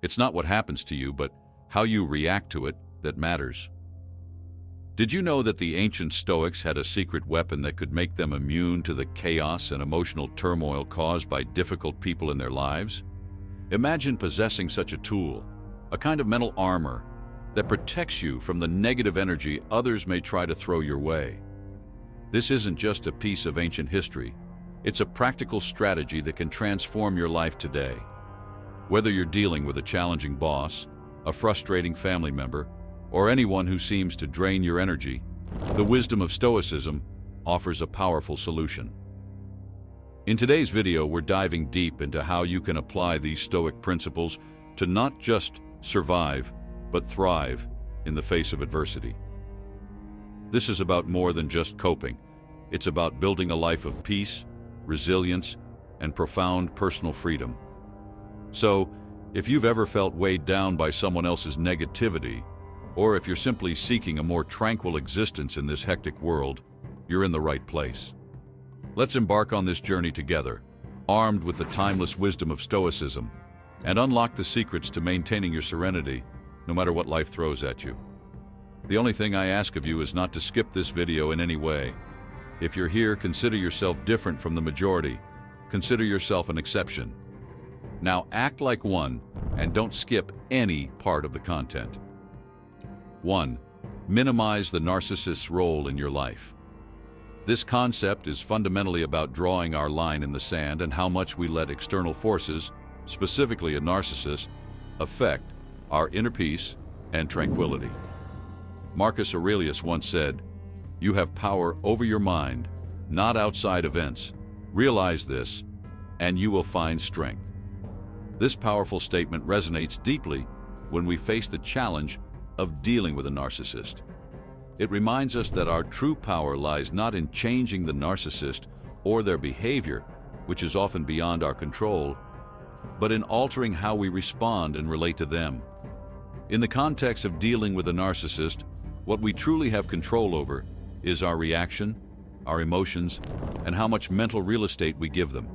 It's not what happens to you, but how you react to it that matters. Did you know that the ancient Stoics had a secret weapon that could make them immune to the chaos and emotional turmoil caused by difficult people in their lives? Imagine possessing such a tool, a kind of mental armor that protects you from the negative energy others may try to throw your way. This isn't just a piece of ancient history. It's a practical strategy that can transform your life today. Whether you're dealing with a challenging boss, a frustrating family member, or anyone who seems to drain your energy, the wisdom of Stoicism offers a powerful solution. In today's video, we're diving deep into how you can apply these Stoic principles to not just survive, but thrive in the face of adversity. This is about more than just coping. It's about building a life of peace, resilience, and profound personal freedom. So, if you've ever felt weighed down by someone else's negativity, or if you're simply seeking a more tranquil existence in this hectic world, you're in the right place. Let's embark on this journey together, armed with the timeless wisdom of Stoicism, and unlock the secrets to maintaining your serenity, no matter what life throws at you. The only thing I ask of you is not to skip this video in any way. If you're here, consider yourself different from the majority. Consider yourself an exception. Now act like one, and don't skip any part of the content. 1. Minimize the narcissist's role in your life. This concept is fundamentally about drawing our line in the sand and how much we let external forces, specifically a narcissist, affect our inner peace and tranquility. Marcus Aurelius once said, "You have power over your mind, not outside events. Realize this, and you will find strength." This powerful statement resonates deeply when we face the challenge of dealing with a narcissist. It reminds us that our true power lies not in changing the narcissist or their behavior, which is often beyond our control, but in altering how we respond and relate to them. In the context of dealing with a narcissist, what we truly have control over is our reaction, our emotions, and how much mental real estate we give them.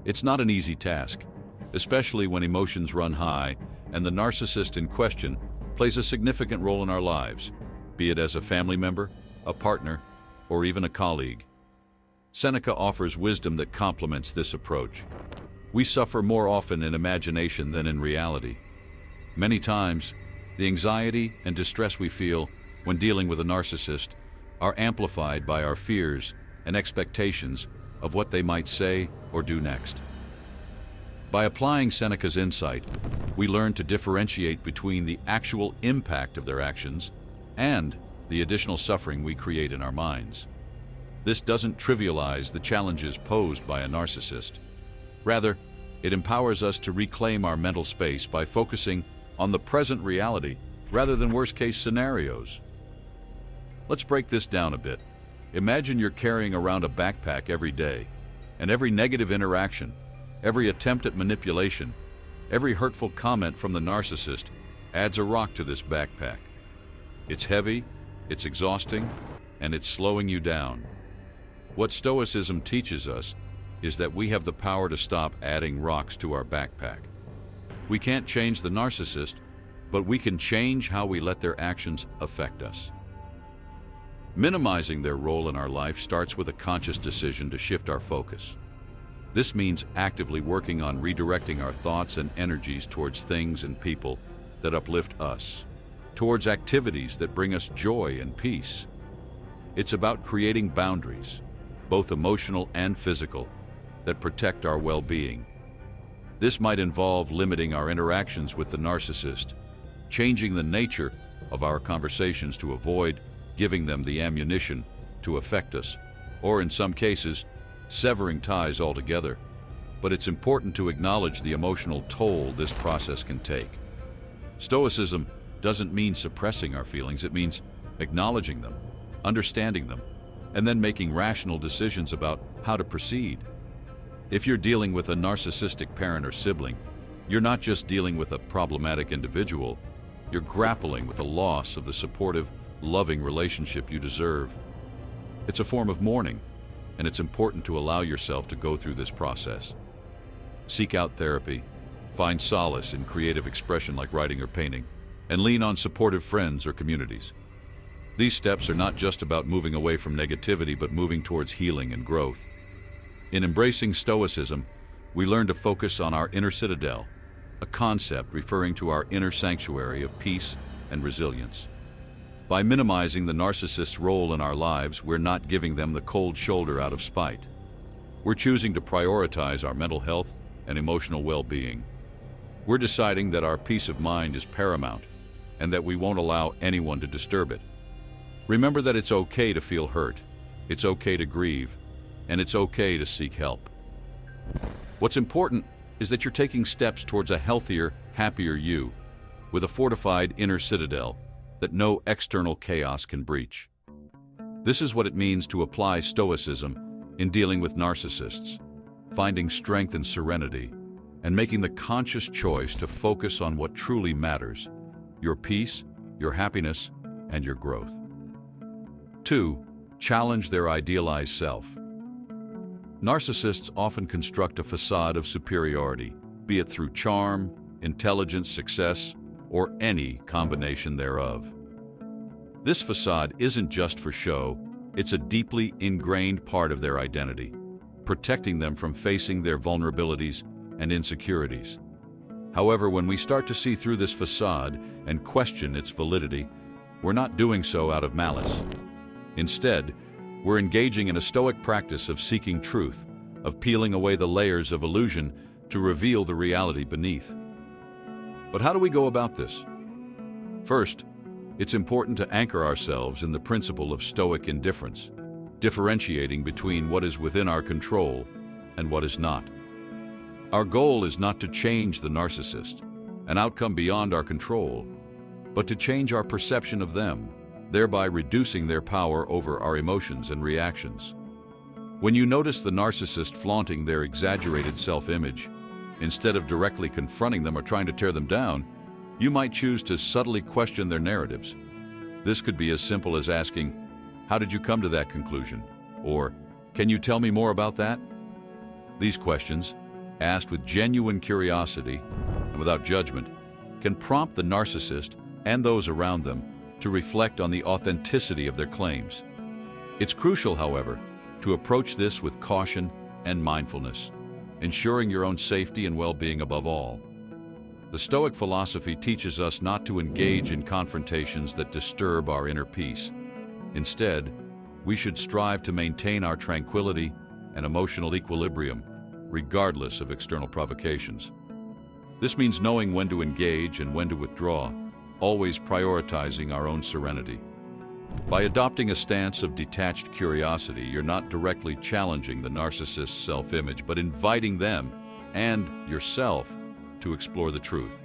It's not an easy task, especially when emotions run high and the narcissist in question plays a significant role in our lives, be it as a family member, a partner, or even a colleague. Seneca offers wisdom that complements this approach. We suffer more often in imagination than in reality. Many times, the anxiety and distress we feel when dealing with a narcissist are amplified by our fears and expectations of what they might say or do next. By applying Seneca's insight, we learn to differentiate between the actual impact of their actions and the additional suffering we create in our minds. This doesn't trivialize the challenges posed by a narcissist. Rather, it empowers us to reclaim our mental space by focusing on the present reality rather than worst-case scenarios. Let's break this down a bit. Imagine you're carrying around a backpack every day, and every negative interaction, every attempt at manipulation, every hurtful comment from the narcissist adds a rock to this backpack. It's heavy, it's exhausting, and it's slowing you down. What Stoicism teaches us is that we have the power to stop adding rocks to our backpack. We can't change the narcissist, but we can change how we let their actions affect us. Minimizing their role in our life starts with a conscious decision to shift our focus. This means actively working on redirecting our thoughts and energies towards things and people that uplift us, towards activities that bring us joy and peace. It's about creating boundaries, both emotional and physical, that protect our well-being. This might involve limiting our interactions with the narcissist, changing the nature of our conversations to avoid giving them the ammunition to affect us, or in some cases, severing ties altogether. But it's important to acknowledge the emotional toll this process can take. Stoicism doesn't mean suppressing our feelings, it means acknowledging them, understanding them, and then making rational decisions about how to proceed. If you're dealing with a narcissistic parent or sibling, you're not just dealing with a problematic individual, you're grappling with the loss of the supportive, loving relationship you deserve. It's a form of mourning, and it's important to allow yourself to go through this process. Seek out therapy, Find solace in creative expression like writing or painting, and lean on supportive friends or communities. These steps are not just about moving away from negativity, but moving towards healing and growth. In embracing Stoicism, we learn to focus on our inner citadel, a concept referring to our inner sanctuary of peace and resilience. By minimizing the narcissist's role in our lives, we're not giving them the cold shoulder out of spite. We're choosing to prioritize our mental health and emotional well-being. We're deciding that our peace of mind is paramount and that we won't allow anyone to disturb it. Remember that it's okay to feel hurt, it's okay to grieve, and it's okay to seek help. What's important is that you're taking steps towards a healthier, happier you, with a fortified inner citadel that no external chaos can breach. This is what it means to apply Stoicism in dealing with narcissists, finding strength and serenity, and making the conscious choice to focus on what truly matters: your peace, your happiness, and your growth. 2. Challenge their idealized self. Narcissists often construct a facade of superiority, be it through charm, intelligence, success, or any combination thereof. This facade isn't just for show, it's a deeply ingrained part of their identity, protecting them from facing their vulnerabilities and insecurities. However, when we start to see through this facade and question its validity, we're not doing so out of malice. Instead, we're engaging in a Stoic practice of seeking truth, of peeling away the layers of illusion to reveal the reality beneath. But how do we go about this? First, it's important to anchor ourselves in the principle of Stoic indifference, differentiating between what is within our control and what is not. Our goal is not to change the narcissist, an outcome beyond our control, but to change our perception of them, thereby reducing their power over our emotions and reactions. When you notice the narcissist flaunting their exaggerated self-image, instead of directly confronting them or trying to tear them down, you might choose to subtly question their narratives. This could be as simple as asking, "How did you come to that conclusion?" Or, "Can you tell me more about that?" These questions, asked with genuine curiosity and without judgment, can prompt the narcissist and those around them to reflect on the authenticity of their claims. It's crucial, however, to approach this with caution and mindfulness, ensuring your own safety and well-being above all. The Stoic philosophy teaches us not to engage in confrontations that disturb our inner peace. Instead, we should strive to maintain our tranquility and emotional equilibrium, regardless of external provocations. This means knowing when to engage and when to withdraw, always prioritizing our own serenity. By adopting a stance of detached curiosity, you're not directly challenging the narcissist's self-image, but inviting them and yourself to explore the truth.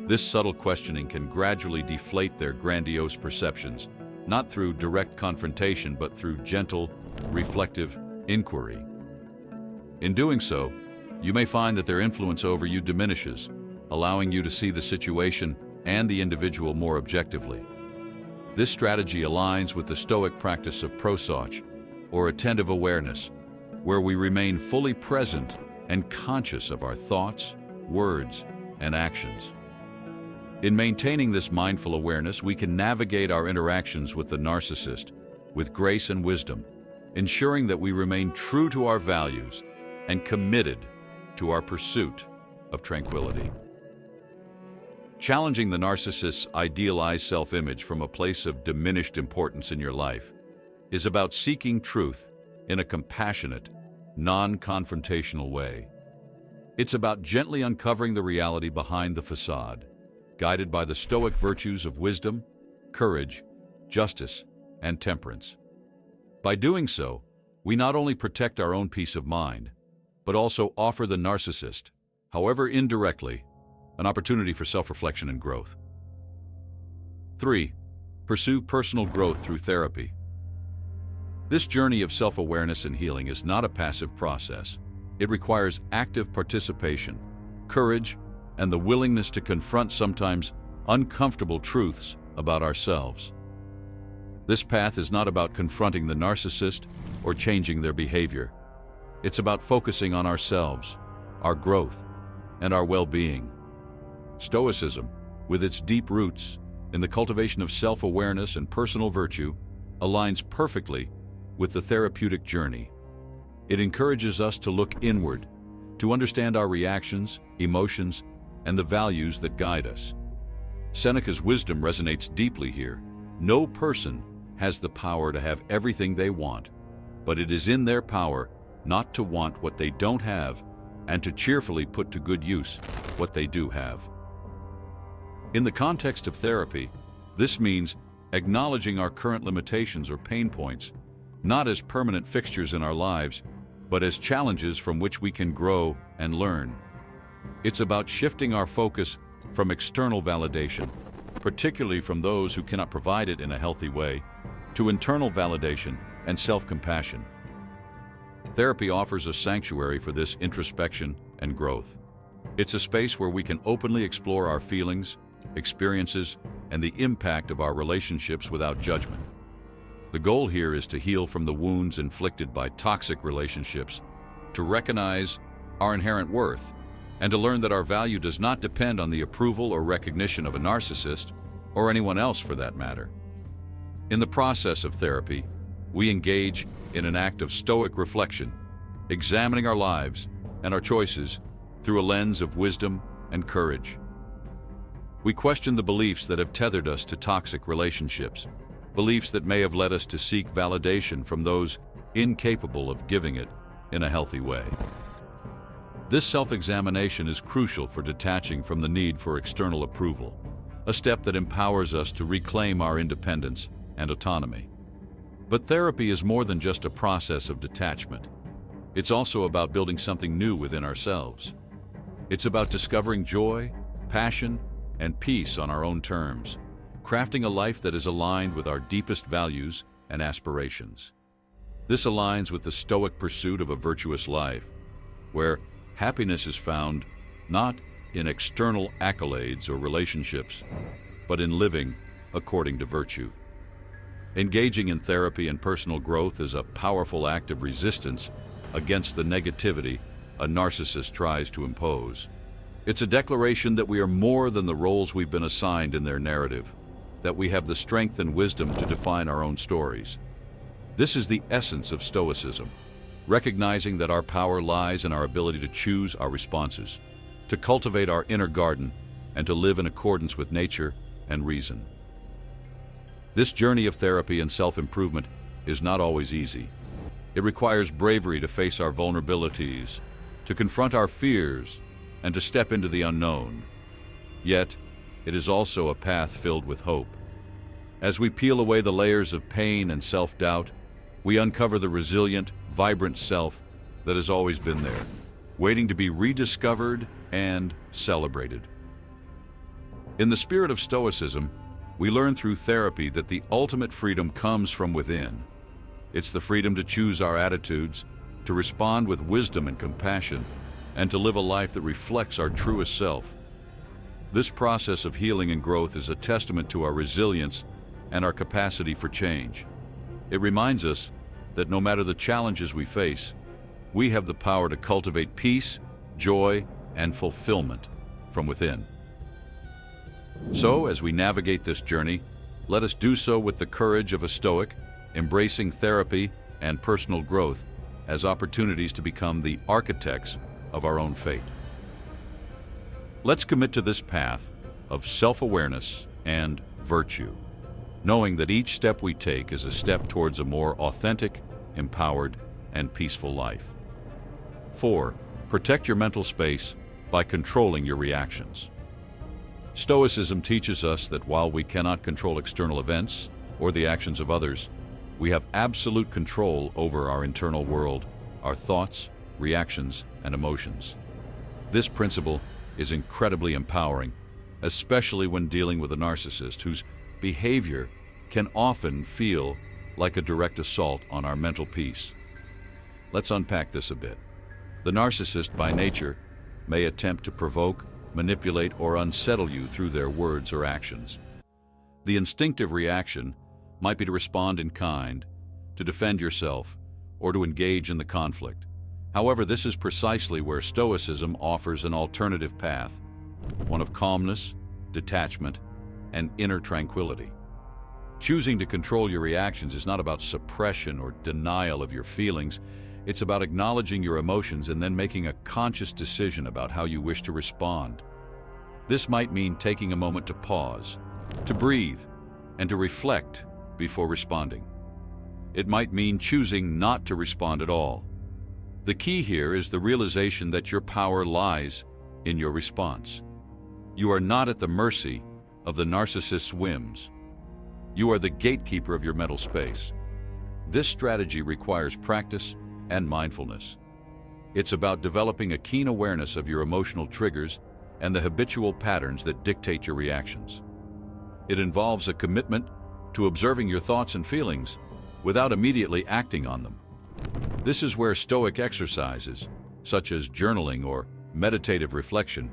This subtle questioning can gradually deflate their grandiose perceptions, not through direct confrontation, but through gentle, reflective inquiry. In doing so, you may find that their influence over you diminishes, allowing you to see the situation and the individual more objectively. This strategy aligns with the Stoic practice of prosoch, or attentive awareness, where we remain fully present and conscious of our thoughts, words, and actions. In maintaining this mindful awareness, we can navigate our interactions with the narcissist with grace and wisdom, ensuring that we remain true to our values and committed to our pursuit of tranquility. Challenging the narcissist's idealized self-image from a place of diminished importance in your life is about seeking truth in a compassionate, non-confrontational way. It's about gently uncovering the reality behind the facade, guided by the Stoic virtues of wisdom, courage, justice, and temperance. By doing so, we not only protect our own peace of mind, but also offer the narcissist, however indirectly, an opportunity for self-reflection and growth. 3. Pursue personal growth through therapy. This journey of self-awareness and healing is not a passive process. It requires active participation, courage, and the willingness to confront sometimes uncomfortable truths about ourselves. This path is not about confronting the narcissist or changing their behavior. It's about focusing on ourselves, our growth, and our well-being. Stoicism, with its deep roots in the cultivation of self-awareness and personal virtue, aligns perfectly with the therapeutic journey. It encourages us to look inward, to understand our reactions, emotions, and the values that guide us. Seneca's wisdom resonates deeply here. No person has the power to have everything they want, but it is in their power not to want what they don't have and to cheerfully put to good use what they do have. In the context of therapy, this means acknowledging our current limitations or pain points, not as permanent fixtures in our lives, but as challenges from which we can grow and learn. It's about shifting our focus from external validation, particularly from those who cannot provide it in a healthy way, to internal validation and self-compassion. Therapy offers a sanctuary for this introspection and growth. It's a space where we can openly explore our feelings, experiences, and the impact of our relationships without judgment. The goal here is to heal from the wounds inflicted by toxic relationships, to recognize our inherent worth, and to learn that our value does not depend on the approval or recognition of a narcissist, or anyone else for that matter. In the process of therapy, we engage in an act of stoic reflection, examining our lives and our choices through a lens of wisdom and courage. We question the beliefs that have tethered us to toxic relationships, beliefs that may have led us to seek validation from those incapable of giving it in a healthy way. This self-examination is crucial for detaching from the need for external approval, a step that empowers us to reclaim our independence and autonomy. But therapy is more than just a process of detachment. It's also about building something new within ourselves. It's about discovering joy, passion, and peace on our own terms, crafting a life that is aligned with our deepest values and aspirations. This aligns with the Stoic pursuit of a virtuous life, where happiness is found not in external accolades or relationships, but in living according to virtue. Engaging in therapy and personal growth is a powerful act of resistance against the negativity a narcissist tries to impose. It's a declaration that we are more than the roles we've been assigned in their narrative, that we have the strength and wisdom to define our own stories. This is the essence of Stoicism, recognizing that our power lies in our ability to choose our responses, to cultivate our inner garden, and to live in accordance with nature and reason. This journey of therapy and self-improvement is not always easy. It requires bravery to face our vulnerabilities, to confront our fears, and to step into the unknown. Yet, it is also a path filled with hope. As we peel away the layers of pain and self-doubt, we uncover the resilient, vibrant self that has always been there, waiting to be rediscovered and celebrated. In the spirit of Stoicism, we learn through therapy that the ultimate freedom comes from within. It's the freedom to choose our attitudes, to respond with wisdom and compassion, and to live a life that reflects our truest self. This process of healing and growth is a testament to our resilience and our capacity for change. It reminds us that no matter the challenges we face, we have the power to cultivate peace, joy, and fulfillment from within. So, as we navigate this journey, let us do so with the courage of a Stoic, embracing therapy and personal growth as opportunities to become the architects of our own fate. Let's commit to this path of self-awareness and virtue, knowing that each step we take is a step towards a more authentic, empowered, and peaceful life. 4. Protect your mental space by controlling your reactions. Stoicism teaches us that while we cannot control external events or the actions of others, we have absolute control over our internal world, our thoughts, reactions, and emotions. This principle is incredibly empowering, especially when dealing with a narcissist whose behavior can often feel like a direct assault on our mental peace. Let's unpack this a bit. The narcissist, by nature, may attempt to provoke, manipulate, or unsettle you through their words or actions. The instinctive reaction might be to respond in kind, to defend yourself, or to engage in the conflict. However, this is precisely where Stoicism offers an alternative path, one of calmness, detachment, and inner tranquility. Choosing to control your reactions is not about suppression or denial of your feelings. It's about acknowledging your emotions and then making a conscious decision about how you wish to respond. This might mean taking a moment to pause, to breathe, and to reflect before responding. It might mean choosing not to respond at all. The key here is the realization that your power lies in your response. You are not at the mercy of the narcissist's whims. You are the gatekeeper of your mental space. This strategy requires practice and mindfulness. It's about developing a keen awareness of your emotional triggers and the habitual patterns that dictate your reactions. It involves a commitment to observing your thoughts and feelings without immediately acting on them. This is where Stoic exercises, such as journaling or meditative reflection,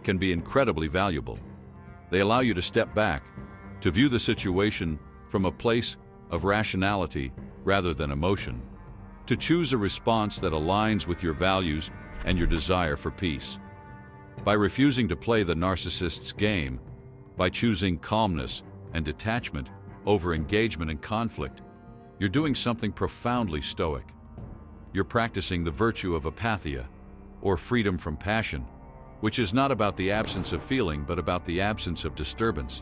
can be incredibly valuable. They allow you to step back, to view the situation from a place of rationality rather than emotion, to choose a response that aligns with your values and your desire for peace. By refusing to play the narcissist's game, by choosing calmness and detachment over engagement and conflict, you're doing something profoundly Stoic. You're practicing the virtue of apatheia, or freedom from passion, which is not about the absence of feeling but about the absence of disturbance.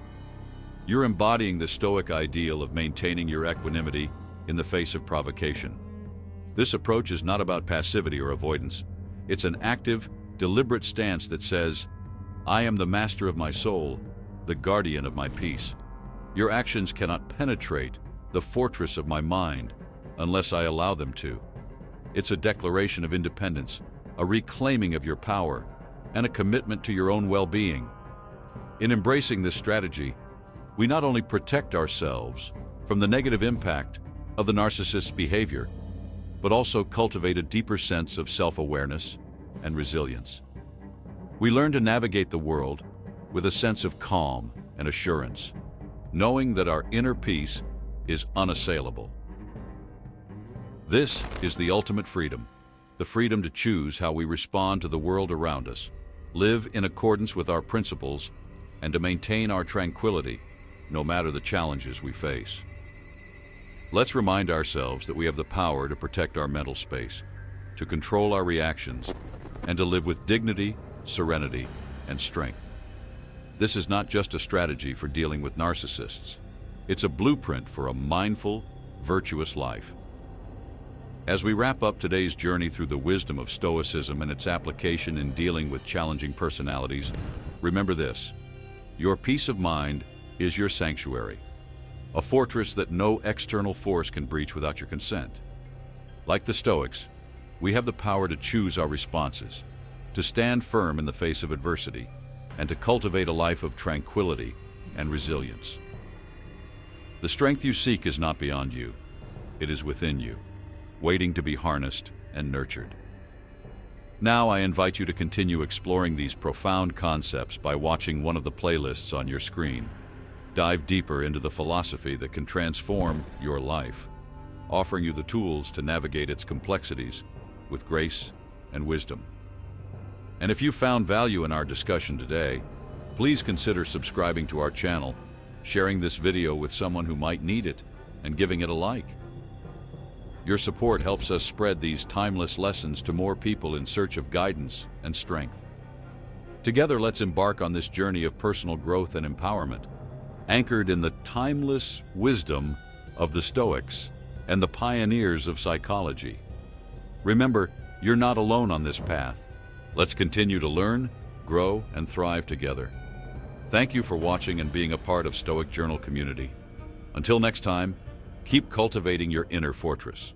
You're embodying the Stoic ideal of maintaining your equanimity in the face of provocation. This approach is not about passivity or avoidance. It's an active, deliberate stance that says, "I am the master of my soul, the guardian of my peace. Your actions cannot penetrate the fortress of my mind unless I allow them to." It's a declaration of independence, a reclaiming of your power, and a commitment to your own well-being. In embracing this strategy, we not only protect ourselves from the negative impact of the narcissist's behavior, but also cultivate a deeper sense of self-awareness and resilience. We learn to navigate the world with a sense of calm and assurance, knowing that our inner peace is unassailable. This is the ultimate freedom, the freedom to choose how we respond to the world around us, live in accordance with our principles, and to maintain our tranquility no matter the challenges we face. Let's remind ourselves that we have the power to protect our mental space, to control our reactions, and to live with dignity, serenity, and strength. This is not just a strategy for dealing with narcissists. It's a blueprint for a mindful, virtuous life. As we wrap up today's journey through the wisdom of Stoicism and its application in dealing with challenging personalities, remember this: your peace of mind is your sanctuary, a fortress that no external force can breach without your consent. Like the Stoics, we have the power to choose our responses, to stand firm in the face of adversity, and to cultivate a life of tranquility and resilience. The strength you seek is not beyond you. It is within you, waiting to be harnessed and nurtured. Now I invite you to continue exploring these profound concepts by watching one of the playlists on your screen. Dive deeper into the philosophy that can transform your life, offering you the tools to navigate its complexities with grace and wisdom. And if you found value in our discussion today, please consider subscribing to our channel, sharing this video with someone who might need it, and giving it a like. Your support helps us spread these timeless lessons to more people in search of guidance and strength. Together, let's embark on this journey of personal growth and empowerment, anchored in the timeless wisdom of the Stoics and the pioneers of psychology. Remember, you're not alone on this path. Let's continue to learn, grow, and thrive together. Thank you for watching and being a part of Stoic Journal community. Until next time, keep cultivating your inner fortress.